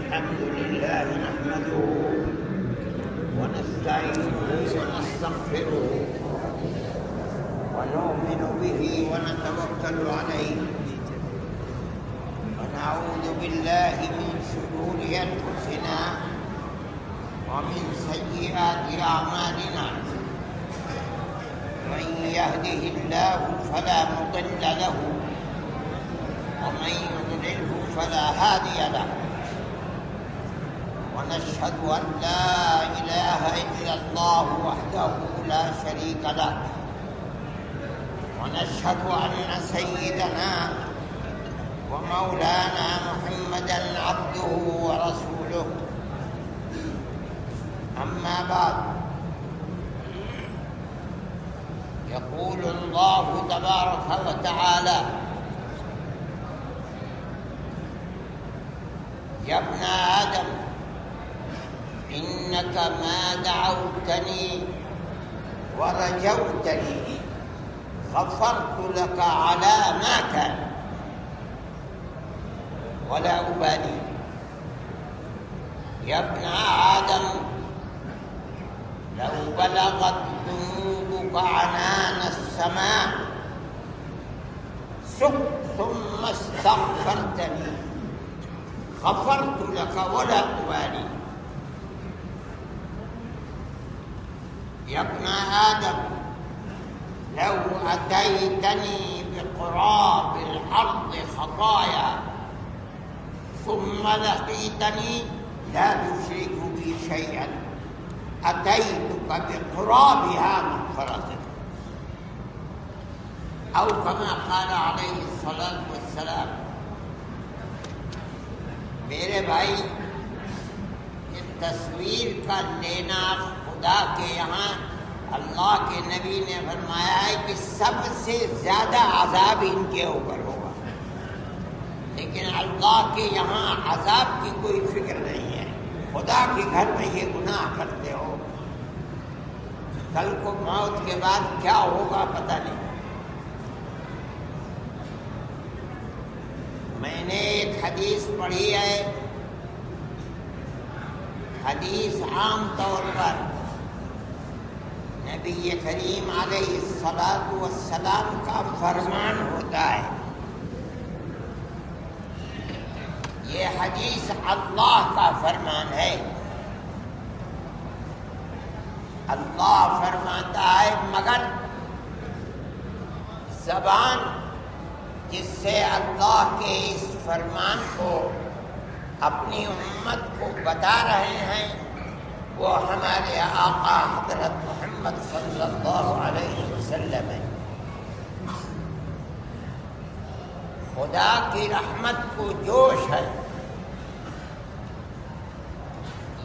الحمد لله نحمده ونستعينه ونستغفره ونؤمن به ونتوكل عليه ونعوذ بالله من شرور أنفسنا ومن سيئات أعمالنا من يهده الله فلا مضل له ومن يضلله فلا هادي له ونشهد أن لا إله إلا الله وحده لا شريك له ونشهد أن سيدنا ومولانا محمدا عبده ورسوله أما بعد يقول الله تبارك وتعالى يا ابن آدم إنك ما دعوتني ورجوتني غفرت لك على ما كان ولا أبالي يا ابن آدم لو بلغت ذنوبك عنان السماء ثم استغفرتني غفرت لك ولا أبالي يا ابن آدم لو أتيتني بقراب الأرض خطايا ثم لقيتني لا تشرك بي شيئا أتيتك بقرابها مغفرة أو كما قال عليه الصلاة والسلام. میرے بھائی یہ تصویر کا لینا خدا کے یہاں اللہ کے نبی نے فرمایا ہے کہ سب سے زیادہ عذاب ان کے اوپر ہوگا، لیکن اللہ کے یہاں عذاب کی کوئی فکر نہیں ہے. خدا کے گھر میں یہ گناہ کرتے ہو، کل کو موت کے بعد کیا ہوگا پتہ نہیں. میں نے ایک حدیث پڑھی ہے. حدیث عام طور پر نبی کریم علیہ الصلاۃ والسلام کا فرمان ہوتا ہے. یہ حدیث اللہ کا فرمان ہے. اللہ فرماتا ہے مگر زبان جس سے اللہ کے اس فرمان کو اپنی امت کو بتا رہے ہیں وہ ہمارے آقا حضرت محمد صلی اللہ علیہ وسلم ہے. خدا کی رحمت کو جوش ہے.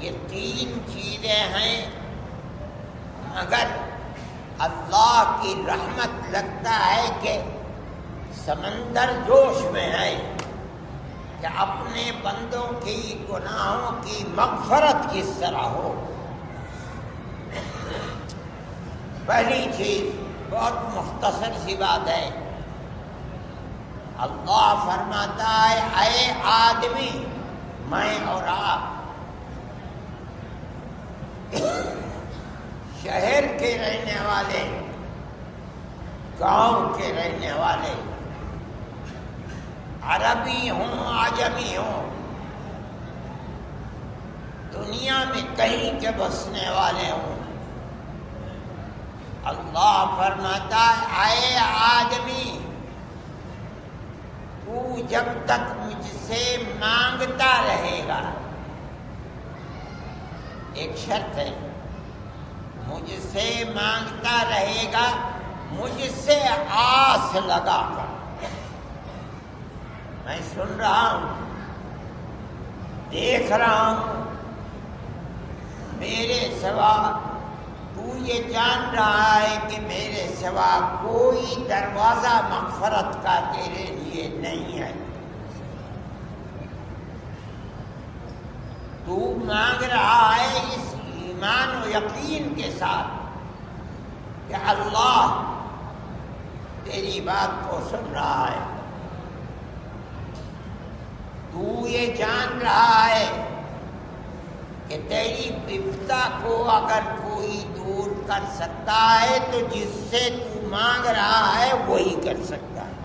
یہ تین چیزیں ہیں مگر اللہ کی رحمت لگتا ہے کہ سمندر جوش میں ہے کہ اپنے بندوں کی گناہوں کی مغفرت کس طرح ہو. پہلی چیز بہت مختصر سی بات ہے. اللہ فرماتا ہے اے آدمی، میں اور آپ شہر کے رہنے والے، گاؤں کے رہنے والے، عربی ہوں عجمی ہوں، دنیا میں کہیں کے بسنے والے ہوں، اللہ فرماتا ہے اے آدمی تو جب تک مجھ سے مانگتا رہے گا، ایک شرط ہے، مجھ سے مانگتا رہے گا مجھ سے آس لگا کر. میں سن رہا ہوں، دیکھ رہا ہوں، میرے سوا تو یہ جان رہا ہے کہ میرے سوا کوئی دروازہ مغفرت کا تیرے لیے نہیں ہے. تو مانگ رہا ہے اس ایمان و یقین کے ساتھ کہ اللہ تیری بات کو سن رہا ہے. تو یہ جان رہا ہے تیری بپتا کو اگر کوئی دور کر سکتا ہے تو جس سے تو مانگ رہا ہے وہی کر سکتا ہے۔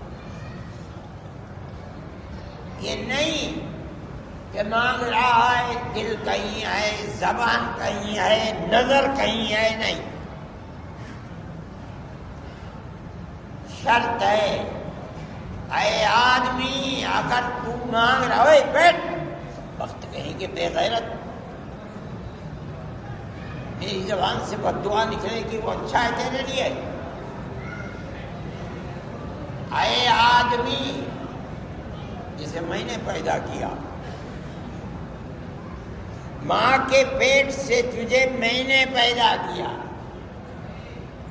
یہ نہیں کہ مانگ رہا ہے دل کہیں ہے، زبان کہیں ہے، نظر کہیں ہے، نہیں۔ شرط ہے، اے آدمی اگر تو مانگ رہا ہے، بیٹھ، وقت کہیں کہ بے غیرت، میری زبان سے بد دعا نکلے گی وہ اچھا ہے تیرے لیے۔ اے آدمی جسے میں نے پیدا کیا، ماں کے پیٹ سے تجھے میں نے پیدا کیا،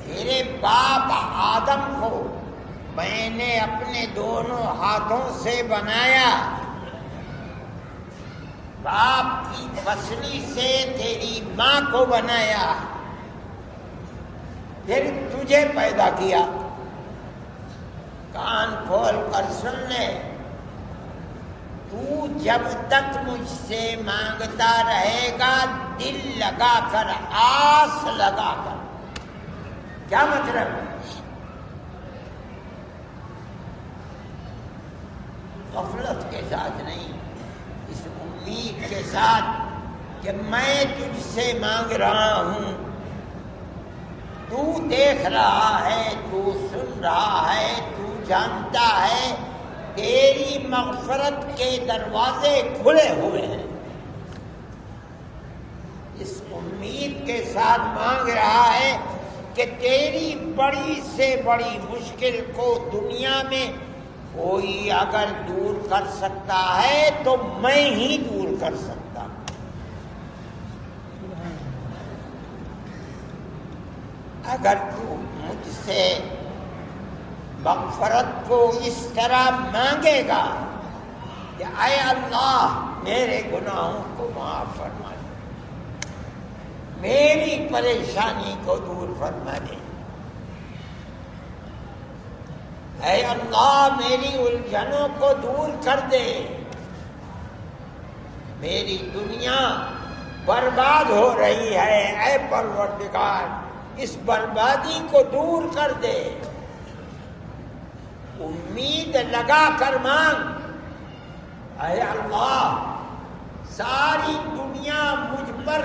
تیرے باپ آدم کو میں نے اپنے دونوں ہاتھوں سے بنایا، باپ کی پسلی سے تیری ماں کو بنایا، پھر تجھے پیدا کیا۔ کان کھول کر سن لے، تو جب تک مجھ سے مانگتا رہے گا دل لگا کر، آس لگا کر۔ کیا مطلب؟ غفلت کے ساتھ نہیں، اس امید کے ساتھ کہ میں تجھ سے مانگ رہا ہوں، تو دیکھ رہا ہے، تو سن رہا ہے، تو جانتا ہے، تیری مغفرت کے دروازے کھلے ہوئے ہیں۔ اس امید کے ساتھ مانگ رہا ہے کہ تیری بڑی سے بڑی مشکل کو دنیا میں کوئی اگر دور کر سکتا ہے تو میں ہی دور کر سکتا ہوں۔ اگر تو مجھ سے مغفرت کو اس طرح مانگے گا کہ اے اللہ میرے گناہوں کو معاف فرما دے، میری پریشانی کو دور فرما دے، اے اللہ میری الجھنوں کو دور کر دے، میری دنیا برباد ہو رہی ہے، اے پروردگار اس بربادی کو دور کر دے۔ امید لگا کر مانگ، اے اللہ ساری دنیا مجھ پر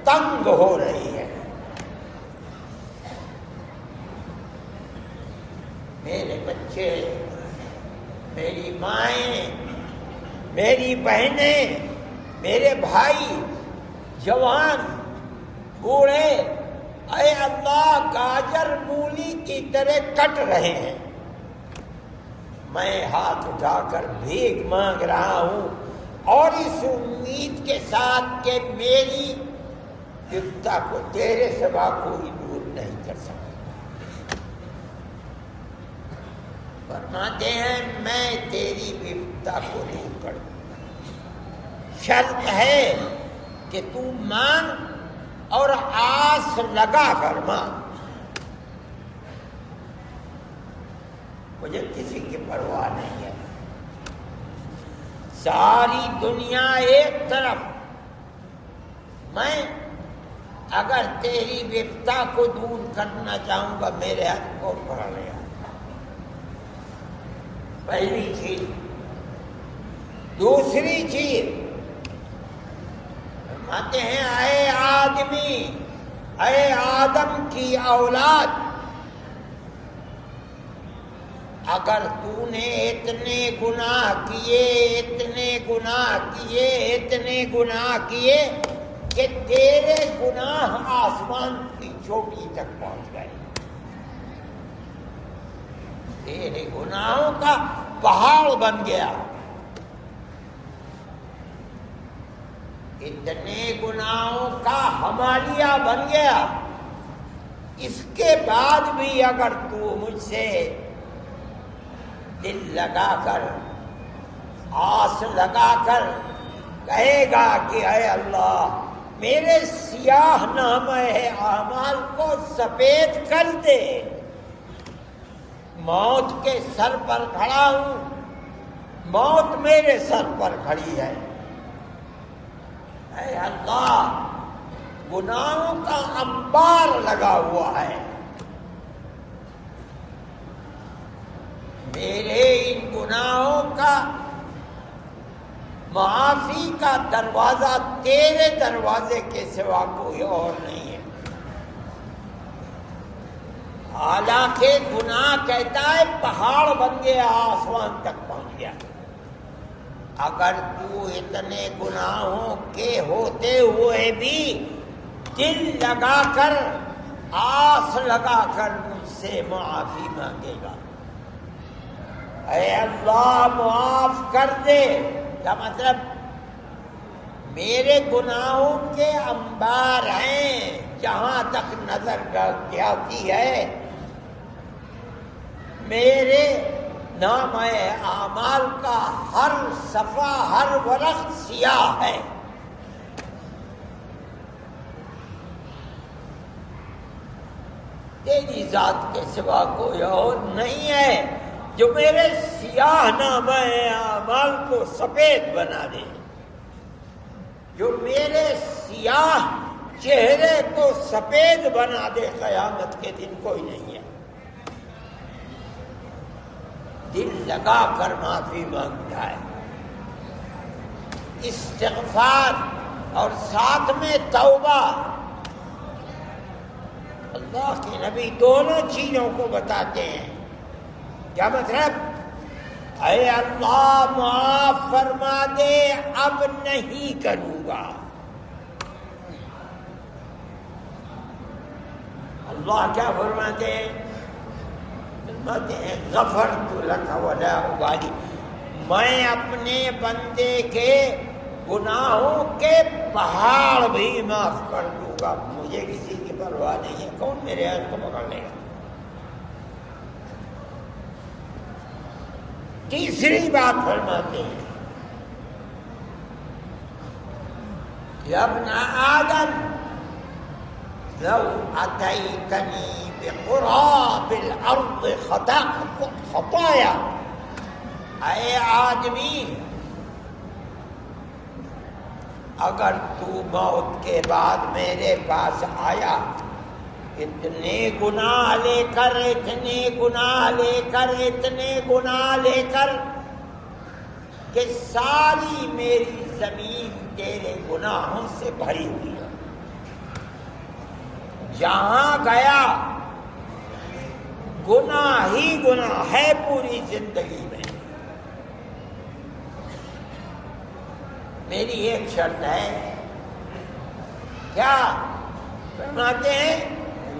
تنگ ہو رہی ہے، میرے بچے، میری مائیں، میری بہنیں، میرے بھائی جوان بوڑھے، اے اللہ گاجر مولی کی طرح کٹ رہے ہیں، میں ہاتھ اٹھا کر بھیک مانگ رہا ہوں، اور اس امید کے ساتھ کہ میری بپتا کو تیرے سوا کوئی دور نہیں کر سکتا۔ فرماتے ہیں میں تیری بپتا کو دور کر دوں، شرط ہے کہ تو مانگ اور آس لگا کر مانگ۔ مجھے کسی کی پرواہ نہیں ہے، ساری دنیا ایک طرف، میں اگر تیری بپتا کو دور کرنا چاہوں گا میرے ہاتھ کو پکڑ لیا۔ پہلی چیز۔ دوسری چیز فرماتے ہیں اے آدمی، اے آدم کی اولاد، اگر تو نے اتنے گناہ کیے، اتنے گناہ کیے، اتنے گناہ کیے کہ تیرے گناہ آسمان کی چوٹی تک پہنچ گئے، تیرے گناہوں کا پہاڑ بن گیا، اتنے گناہوں کا ہمالیہ بن گیا، اس کے بعد بھی اگر تو مجھ سے دل لگا کر، آس لگا کر کہے گا کہ اے اللہ میرے سیاہ نامہ اعمال کو سفید کر دے، موت کے سر پر کھڑا ہوں، موت میرے سر پر کھڑی ہے، اے اللہ گناہوں کا انبار لگا ہوا ہے، میرے ان گناہوں کا معافی کا دروازہ تیرے دروازے کے سوا کوئی اور نہیں ہے۔ حالانکہ گناہ کہتا ہے پہاڑ بن گیا، آسمان تک پہنچ گیا۔ اگر تو اتنے گناہوں کے ہوتے ہوئے بھی دل لگا کر آس لگا کر مجھ سے معافی مانگے گا، اے اللہ معاف کر دے، کیا مطلب؟ میرے گناہوں کے انبار ہیں، جہاں تک نظر جاتی ہے میرے نامہ اعمال کا ہر صفحہ ہر ورق سیاہ ہے۔ تیری ذات کے سوا کوئی اور نہیں ہے جو میرے سیاہ نامہ اعمال کو سفید بنا دے، جو میرے سیاہ چہرے کو سفید بنا دے۔ قیامت کے دن کوئی نہیں ہے۔ دل لگا کر معافی مانگتا ہے، استغفار اور ساتھ میں توبہ۔ اللہ کے نبی دونوں چیزوں کو بتاتے ہیں۔ کیا مطلب؟ اے اللہ معاف فرما دے، اب نہیں کروں گا۔ اللہ کیا فرماتے ہیں؟ فرماتے ہیں غفرت لک ولا ابالی، میں اپنے بندے کے گناہوں کے پہاڑ بھی معاف کر دوں گا، مجھے کسی کی پرواہ نہیں ہے، کون میرے ہاتھ کو پکڑ لے گا۔ تیسری بات فرماتے ہیں، یا ابن آدم لو اتیتنی بقراب الارض خطایا، اے آدمی اگر تو موت کے بعد میرے پاس آیا اتنے گناہ لے کر، اتنے گناہ لے کر، اتنے گناہ لے کر کہ ساری میری زمین تیرے گناہوں سے بھری ہوئی ہے، جہاں گیا گناہ ہی گناہ ہے پوری زندگی میں، میری ایک شرط ہے۔ کیا فرماتے ہیں؟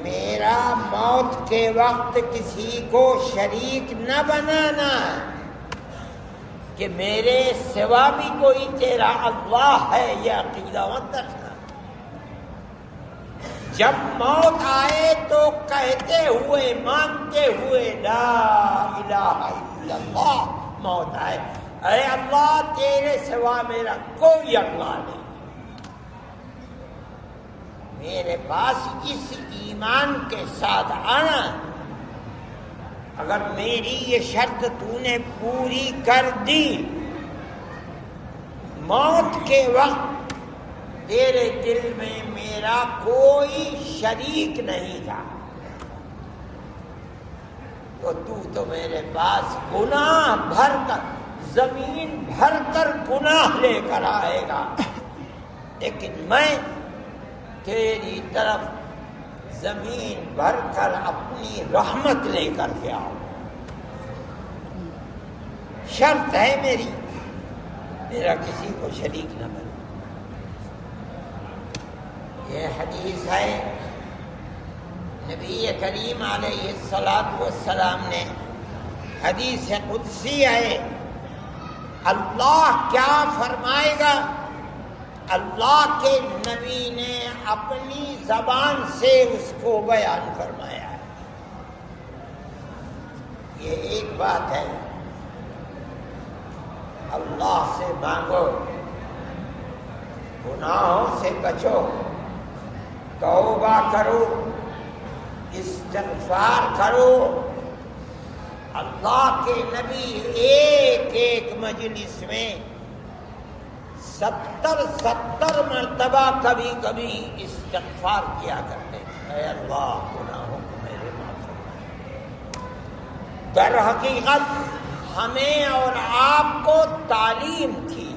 میرا موت کے وقت کسی کو شریک نہ بنانا، کہ میرے سوا بھی کوئی تیرا اللہ ہے، یہ عقیدہ مت رکھنا۔ جب موت آئے تو کہتے ہوئے مانتے ہوئے لا الہ الا اللہ موت آئے، اے اللہ تیرے سوا میرا کوئی اللہ نہیں۔ میرے پاس اس ایمان کے ساتھ آنا، اگر میری یہ شرط تو نے پوری کر دی، موت کے وقت تیرے دل میں میرا کوئی شریک نہیں تھا، تو میرے پاس گناہ بھر کر، زمین بھر کر گناہ لے کر آئے گا، لیکن میں تیری طرف زمین بھر کر اپنی رحمت لے کر کے آؤں۔ شرط ہے میری، میرا کسی کو شریک نہ بنے۔ یہ حدیث ہے نبی کریم علیہ الصلاۃ والسلام نے، حدیث قدسی ہے۔ اللہ کیا فرمائے گا؟ اللہ کے نبی نے اپنی زبان سے اس کو بیان فرمایا ہے۔ یہ ایک بات ہے، اللہ سے مانگو، گناہوں سے بچو، توبہ کرو، استغفار کرو۔ اللہ کے نبی ایک ایک مجلس میں 70 مرتبہ کبھی کبھی استغفار کیا کرتے اے اللہ گناہوں کو میرے معاف فرما۔ در حقیقت ہمیں اور آپ کو تعلیم تھی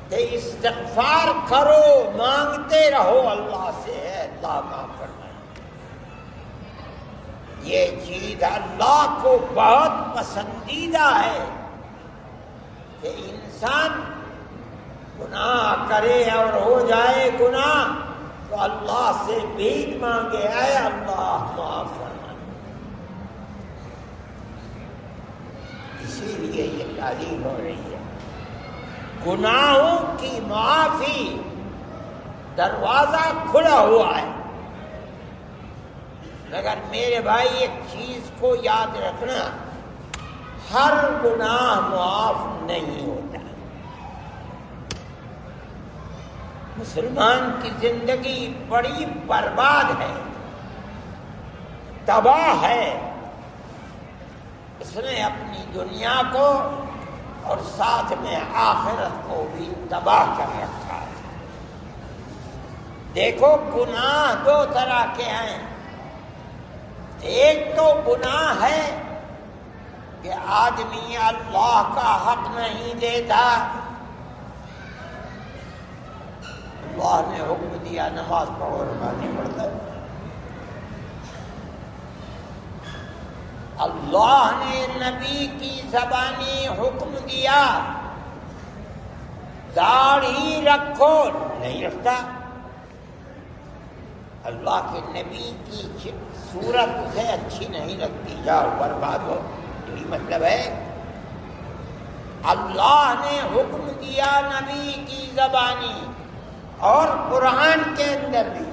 کہ استغفار کرو، مانگتے رہو اللہ سے، اے اللہ معاف فرمائے۔ یہ چیز اللہ کو بہت پسندیدہ ہے کہ انسان گناہ کرے اور ہو جائے گناہ تو اللہ سے بھیک مانگے، اے اللہ معاف فرما۔ اسی لیے یہ تعلیم ہو رہی ہے، گناہوں کی معافی دروازہ کھلا ہوا ہے، مگر میرے بھائی ایک چیز کو یاد رکھنا، ہر گناہ معاف نہیں ہوتا۔ مسلمان کی زندگی بڑی برباد ہے، تباہ ہے، اس نے اپنی دنیا کو اور ساتھ میں آخرت کو بھی تباہ کر رکھا ہے۔ دیکھو گناہ دو طرح کے ہیں، ایک تو گناہ ہے کہ آدمی اللہ کا حق نہیں دیتا، اللہ نے حکم دیا نماز پڑھو، نماز نہیں پڑھتا، اللہ نے نبی کی زبانی حکم دیا داڑھی رکھو، نہیں رکھتا، اللہ کے نبی کی صورت اسے اچھی نہیں لگتی، جاؤ برباد ہو، یہی مطلب ہے۔ اللہ نے حکم دیا نبی کی زبانی اور قرآن کے اندر بھی،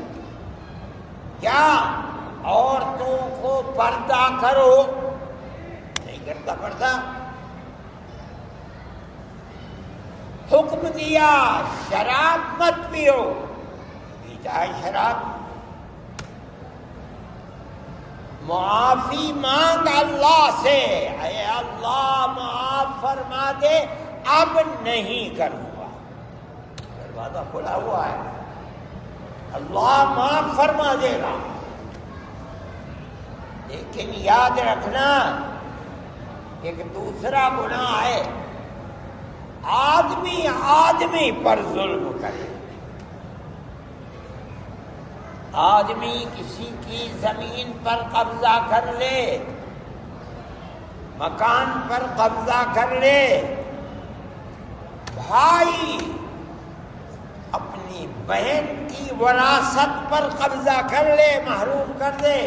کیا عورتوں کو پردہ کرو، نہیں کرتا پردہ، حکم دیا شراب مت پیو، پیتا ہے شراب، معافی مانگ اللہ سے، اے اللہ معاف فرما دے، اب نہیں کروں گا، دروازہ کھلا ہوا ہے، اللہ معاف فرما دے گا۔ لیکن یاد رکھنا ایک دوسرا گناہ ہے، آدمی پر ظلم کرے، آدمی کسی کی زمین پر قبضہ کر لے، مکان پر قبضہ کر لے، بھائی اپنی بہن کی وراثت پر قبضہ کر لے، محروم کر دے،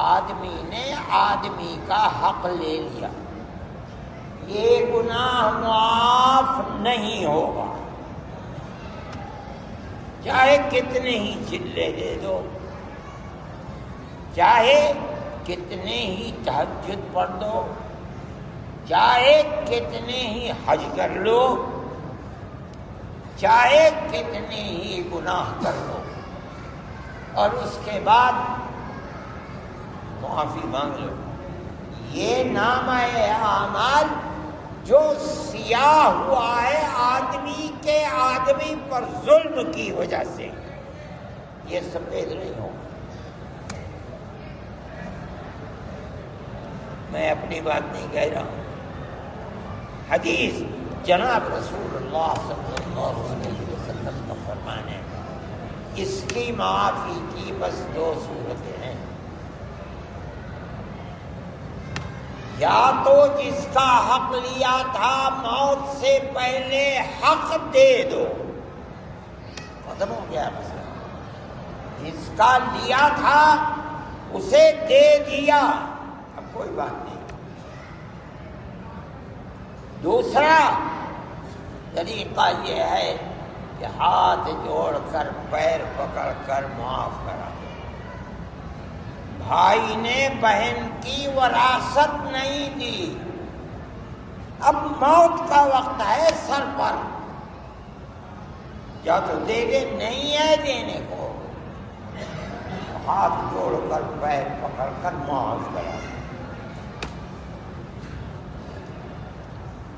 آدمی نے آدمی کا حق لے لیا، یہ گناہ معاف نہیں ہوگا، چاہے کتنے ہی چلے دے دو، چاہے کتنے ہی تہجد پڑھ دو، چاہے کتنے ہی حج کر لو، چاہے کتنے ہی گناہ کر لو، اور اس کے بعد معافی مانگ لو، یہ نامہ اعمال جو سیاہ ہوا ہے آدمی کے آدمی پر ظلم کی وجہ سے، یہ سفید نہیں ہوگا۔ میں اپنی بات نہیں کہہ رہا ہوں، حدیث جناب رسول اللہ صلی اللہ علیہ وسلم کا فرمان ہے، اس کی معافی کی بس دو صورتیں ہیں، یا تو جس کا حق لیا تھا موت سے پہلے حق دے دو، ختم ہو گیا مسئلہ، جس کا لیا تھا اسے دے دیا، اب کوئی بات نہیں۔ دوسرا طریقہ یہ ہے کہ ہاتھ جوڑ کر پیر پکڑ کر معاف کرا، بھائی نے بہن کی وراثت نہیں دی، اب موت کا وقت ہے سر پر، یا تو دے دے، نہیں ہے دینے کو، ہاتھ جوڑ کر پیر پکڑ کر معاف کرا۔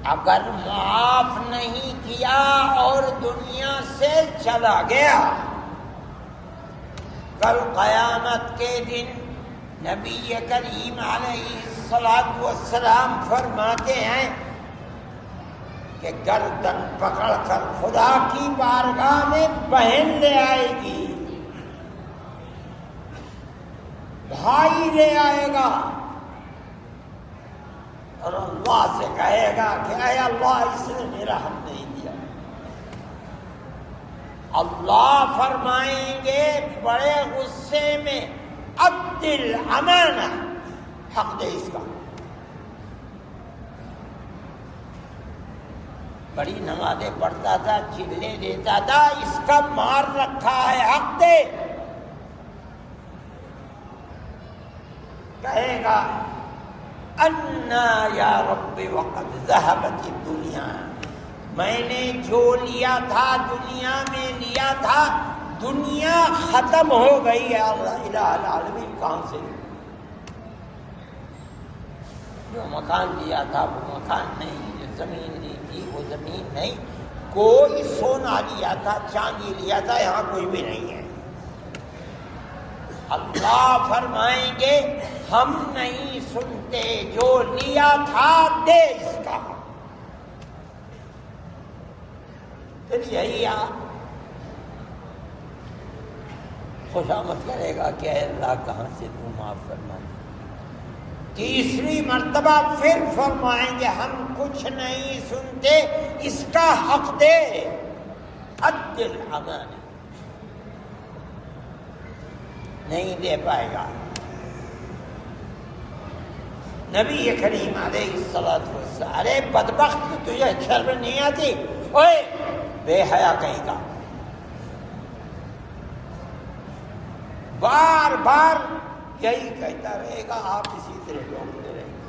اگر معاف نہیں کیا اور دنیا سے چلا گیا، کل قیامت کے دن نبی کریم علیہ الصلوۃ والسلام فرماتے ہیں کہ گردن پکڑ کر خدا کی بارگاہ میں بہن لے آئے گی، بھائی لے آئے گا، اور اللہ سے کہے گا کہ اے اللہ اس نے میرا حق نہیں دیا۔ اللہ فرمائیں گے بڑے غصے میں، عدل امانہ، حق دے اس کا۔ بڑی نمازیں پڑھتا تھا، چلے دیتا تھا، اس کا مار رکھا ہے، حق دے۔ کہے گا انا یا رب وقد ذهبت الدنیا، میں نے جو لیا تھا دنیا میں لیا تھا، دنیا ختم ہو گئی ہے، اللہ الہ العالمین کہاں سے؟ جو مکان لیا تھا وہ مکان نہیں، جو زمین لی تھی وہ زمین نہیں، کوئی سونا لیا تھا، چاندی لیا تھا، یہاں کوئی بھی نہیں ہے۔ اللہ فرمائیں گے ہم نہیں سنتے، جو لیا تھا دے اس کا۔ پھر یہی خوشامد کرے گا کہ اے اللہ کہاں سے تو معاف فرمائے۔ تیسری مرتبہ پھر فرمائیں گے ہم کچھ نہیں سنتے، اس کا حق دے، عدل امانہ۔ نہیں دے پائے گا۔ نبی کریم علیہ الصلوۃ والسلام، ارے بدبخت تجھے شرم نہیں آتی؟ اوئے بے حیا کہیں کا، بار بار یہی کہتا رہے گا، آپ اسی طرح ڈھونڈتے رہیں گے۔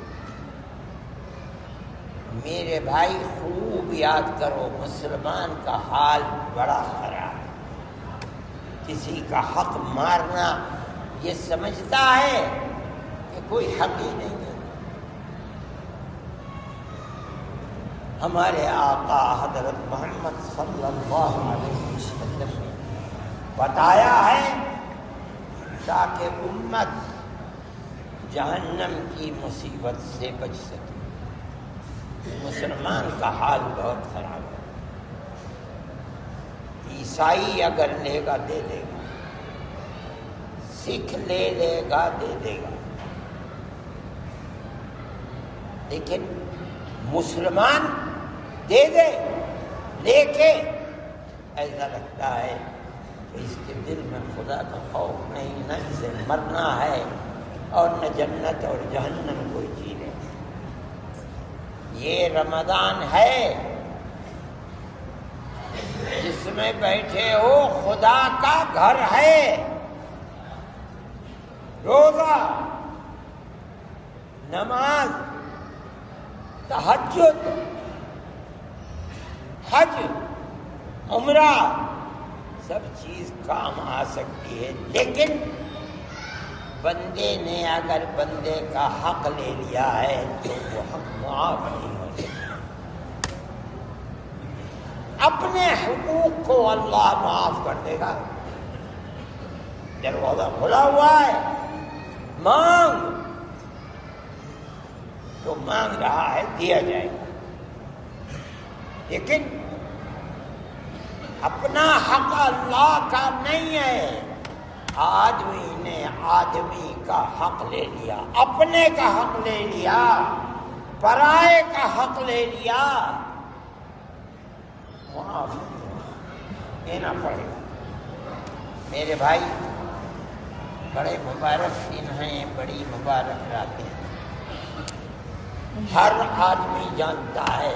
میرے بھائی خوب یاد کرو، مسلمان کا حال بڑا خراب ہے۔ کسی کا حق مارنا یہ سمجھتا ہے کہ کوئی حق ہی نہیں ہے۔ ہمارے آقا حضرت محمد صلی اللہ علیہ وسلم نے بتایا ہے تاکہ امت جہنم کی مصیبت سے بچ سکے۔ مسلمان کا حال بہت خراب ہے۔ عیسائی اگر لے گا دے دے گا، سکھ لے لے گا دے دے گا، لیکن مسلمان دے دے لے کے ایسا لگتا ہے کہ اس کے دل میں خدا کا خوف نہیں، نہ اسے مرنا ہے اور نہ جنت اور جہنم کوئی چیز ہے۔ یہ رمضان ہے جس میں بیٹھے ہو، خدا کا گھر ہے۔ روزہ، نماز، تہجد، حج، عمرہ، سب چیز کام آ سکتی ہے، لیکن بندے نے اگر بندے کا حق لے لیا ہے تو وہ حق معاف نہیں ہو سکتا۔ اپنے حقوق کو اللہ معاف کر دے گا۔ دروازہ کھلا ہوا ہے، مانگ، جو مانگ رہا ہے دیا جائے گا، لیکن اپنا حق اللہ کا نہیں ہے۔ آدمی نے آدمی کا حق لے لیا، اپنے کا حق لے لیا، پرائے کا حق لے لیا، معاف دینا پڑے گا۔ میرے بھائی، بڑے مبارک دن ہیں، بڑی مبارک راتیں ہیں۔ ہر آدمی جانتا ہے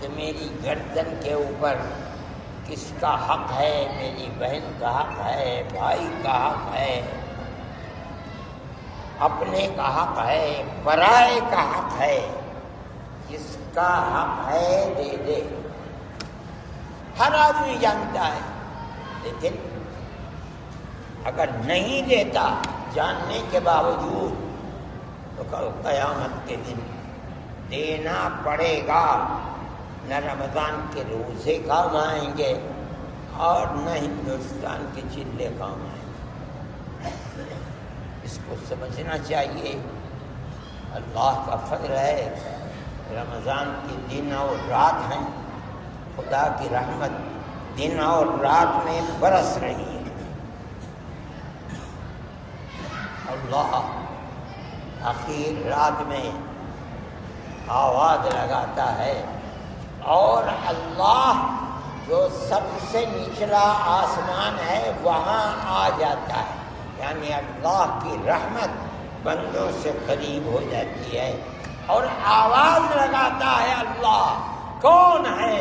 کہ میری گردن کے اوپر کس کا حق ہے، میری بہن کا حق ہے، بھائی کا حق ہے، اپنے کا حق ہے، پرائے کا حق ہے۔ جس کا حق ہے دے دے، ہر آدمی جانتا ہے، لیکن اگر نہیں دیتا جاننے کے باوجود تو کل قیامت کے دن دینا پڑے گا، نہ رمضان کے روزے کام آئیں گے اور نہ ہندوستان کے چلے کام آئیں گے۔ اس کو سمجھنا چاہیے، اللہ کا فضل ہے، رمضان کے دن اور رات ہیں، خدا کی رحمت دن اور رات میں برس رہی ہے۔ اللہ آخر رات میں آواز لگاتا ہے اور اللہ جو سب سے نچلا آسمان ہے وہاں آ جاتا ہے، یعنی اللہ کی رحمت بندوں سے قریب ہو جاتی ہے اور آواز لگاتا ہے اللہ کون ہے؟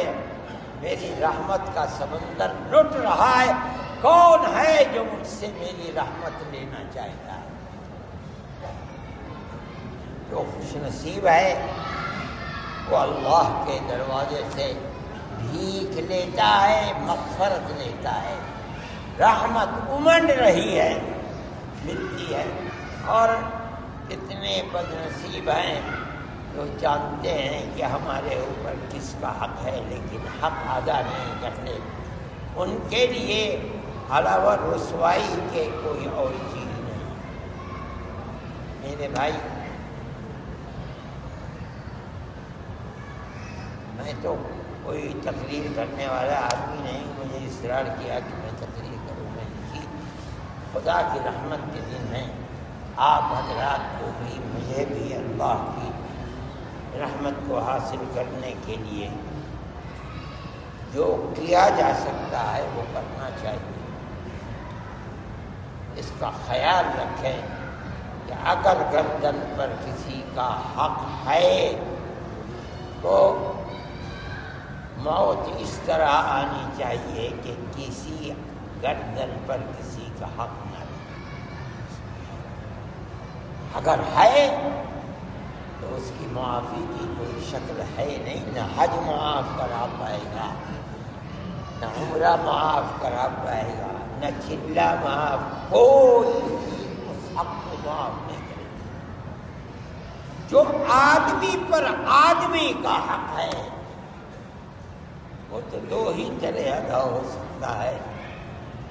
میری رحمت کا سمندر لٹ رہا ہے، کون ہے جو مجھ سے میری رحمت لینا چاہتا ہے؟ جو خوش نصیب ہے وہ اللہ کے دروازے سے بھیک لیتا ہے، مغفرت لیتا ہے، رحمت امنڈ رہی ہے، ملتی ہے۔ اور اتنے بد نصیب ہیں جو جانتے ہیں کہ ہمارے اوپر کس کا حق ہے لیکن حق ادا نہیں کرتے، ان کے لیے علاوہ رسوائی کے کوئی اور چیز نہیں۔ میرے بھائی، میں تو کوئی تقریر کرنے والا آدمی نہیں، مجھے اصرار کیا کہ میں تقریر کروں، میں نے کی۔ خدا کی رحمت کے دن ہیں، آپ حضرات کو بھی مجھے بھی اللہ کی رحمت کو حاصل کرنے کے لیے جو کیا جا سکتا ہے وہ کرنا چاہیے۔ اس کا خیال رکھیں کہ اگر گردن پر کسی کا حق ہے تو موت اس طرح آنی چاہیے کہ کسی گردن پر کسی کا حق نہ رہے۔ اگر ہے تو اس کی معافی کی کوئی شکل ہے نہیں، نہ حج معاف کرا پائے گا، نہ عمرہ معاف کرا پائے گا، نہ چلہ معاف، کوئی بھی اس حق کو معاف نہیں کرے گا۔ جو آدمی پر آدمی کا حق ہے وہ تو دو ہی طرح ادا ہو سکتا ہے،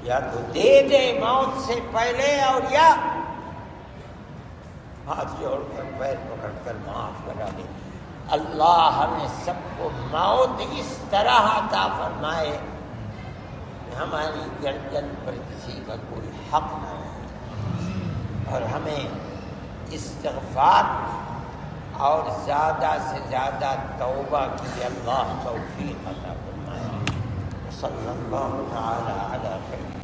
یا تو دے دے موت سے پہلے اور یا ہاتھ جوڑ کر پیر پکڑ کر معاف کرا دے۔ اللہ ہمیں سب کو موت اس طرح عطا فرمائے کہ ہماری گردن پر کسی کا کوئی حق نہ رہے، اور ہمیں استغفار اور زیادہ سے زیادہ توبہ کی اللہ توفیق عطا فرمائے۔ صلی اللہ تعالی علی خیر